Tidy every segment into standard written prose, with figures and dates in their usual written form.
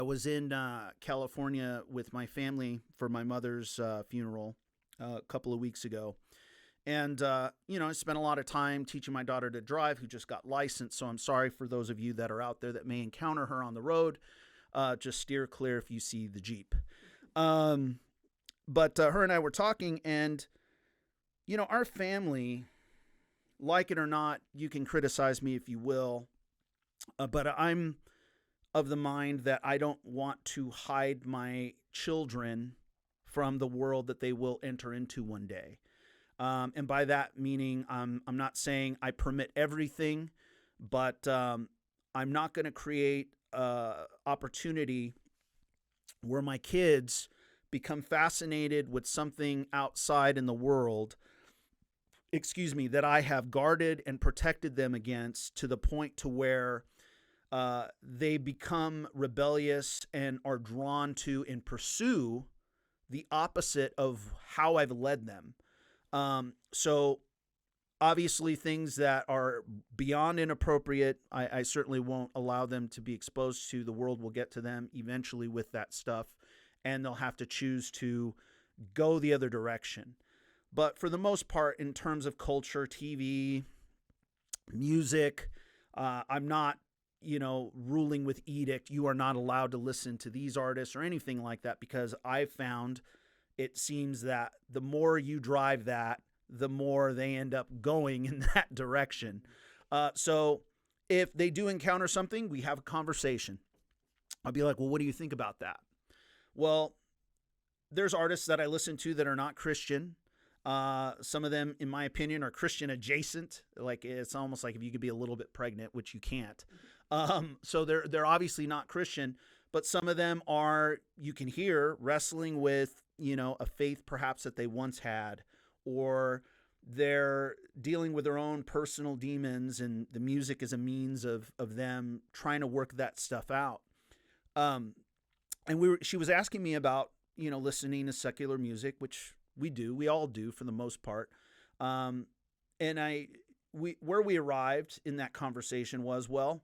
I was in California with my family for my mother's funeral a couple of weeks ago. And, I spent a lot of time teaching my daughter to drive, who just got licensed. So I'm sorry for those of you that are out there that may encounter her on the road. Just steer clear if you see the Jeep. Um, but her and I were talking, and, our family, like it or not, you can criticize me if you will, but I'm of the mind that I don't want to hide my children from the world that they will enter into one day. And by that meaning, I'm not saying I permit everything, but I'm not going to create opportunity where my kids become fascinated with something outside in the world, that I have guarded and protected them against, to the point to where they become rebellious and are drawn to and pursue the opposite of how I've led them. So obviously things that are beyond inappropriate, I certainly won't allow them to be exposed to. The world will get to them eventually with that stuff, and they'll have to choose to go the other direction. But for the most part, in terms of culture, TV, music, I'm not, ruling with edict. You are not allowed to listen to these artists or anything like that, because I've found it seems that the more you drive that, the more they end up going in that direction. So if they do encounter something, we have a conversation. I'll be like, well, what do you think about that? Well, there's artists that I listen to that are not Christian. Some of them, in my opinion, are Christian adjacent. Like, it's almost like if you could be a little bit pregnant, which you can't. So they're obviously not Christian, but some of them are, you can hear, wrestling with, a faith perhaps that they once had, or they're dealing with their own personal demons, and the music is a means of them trying to work that stuff out. And she was asking me about, listening to secular music, which we all do for the most part. And where we arrived in that conversation was, well,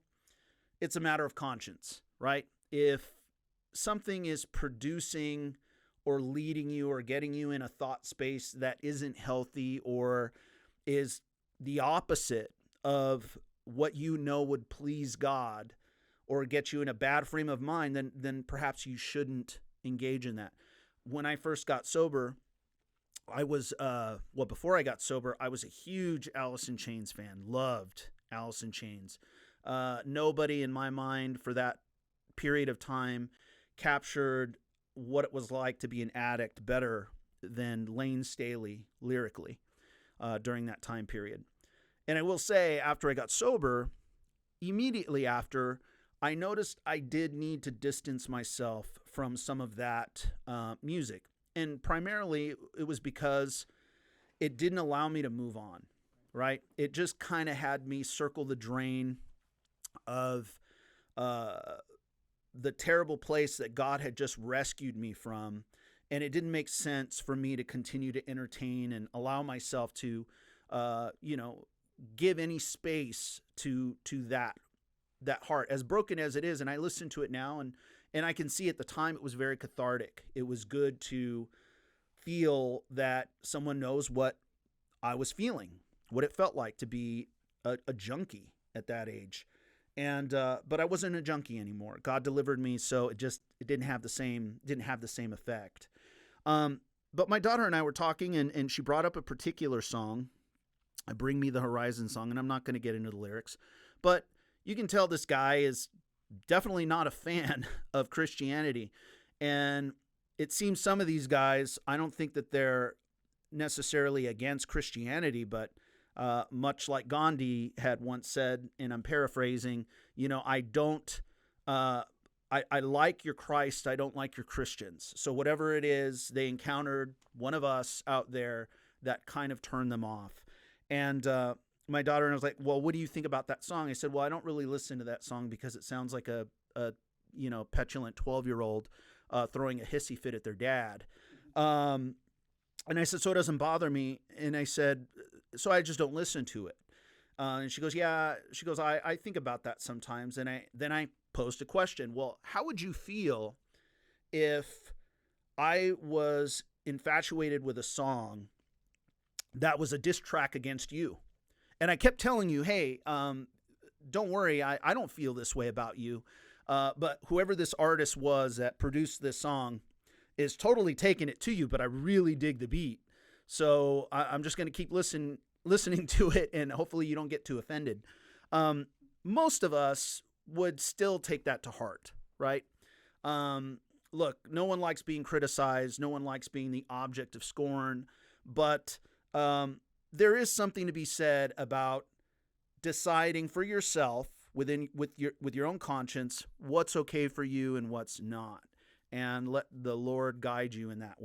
it's a matter of conscience, right? If something is producing or leading you or getting you in a thought space that isn't healthy, or is the opposite of what would please God, or get you in a bad frame of mind, then perhaps you shouldn't engage in that. When I first got sober, before I got sober, I was a huge Alice in Chains fan, loved Alice in Chains. Nobody in my mind for that period of time captured what it was like to be an addict better than Lane Staley lyrically during that time period. And I will say, after I got sober, immediately after, I noticed I did need to distance myself from some of that music. And primarily, it was because it didn't allow me to move on, right? It just kind of had me circle the drain of the terrible place that God had just rescued me from. And it didn't make sense for me to continue to entertain and allow myself to, give any space to that heart, as broken as it is. And I listen to it now, and I can see at the time it was very cathartic. It was good to feel that someone knows what I was feeling, what it felt like to be a junkie at that age. And but I wasn't a junkie anymore. God delivered me, so it didn't have the same effect. But my daughter and I were talking, and she brought up a particular song, a Bring Me the Horizon song, and I'm not going to get into the lyrics, but you can tell this guy is definitely not a fan of Christianity. And it seems some of these guys, I don't think that they're necessarily against Christianity, but much like Gandhi had once said, and I'm paraphrasing, I don't, I like your Christ, I don't like your Christians. So whatever it is, they encountered one of us out there that kind of turned them off. And my daughter and I was like, well, what do you think about that song? I said, well, I don't really listen to that song because it sounds like a petulant 12-year-old throwing a hissy fit at their dad. And I said, so it doesn't bother me. And I said, so I just don't listen to it. And she goes, yeah. She goes, I think about that sometimes. And then I posed a question. Well, how would you feel if I was infatuated with a song that was a diss track against you? And I kept telling you, hey, don't worry, I don't feel this way about you. But whoever this artist was that produced this song is totally taking it to you, but I really dig the beat. So I'm just going to keep listening to it, and hopefully you don't get too offended. Most of us would still take that to heart, right? Look, no one likes being criticized. No one likes being the object of scorn. But there is something to be said about deciding for yourself with your own conscience what's okay for you and what's not, and let the Lord guide you in that way.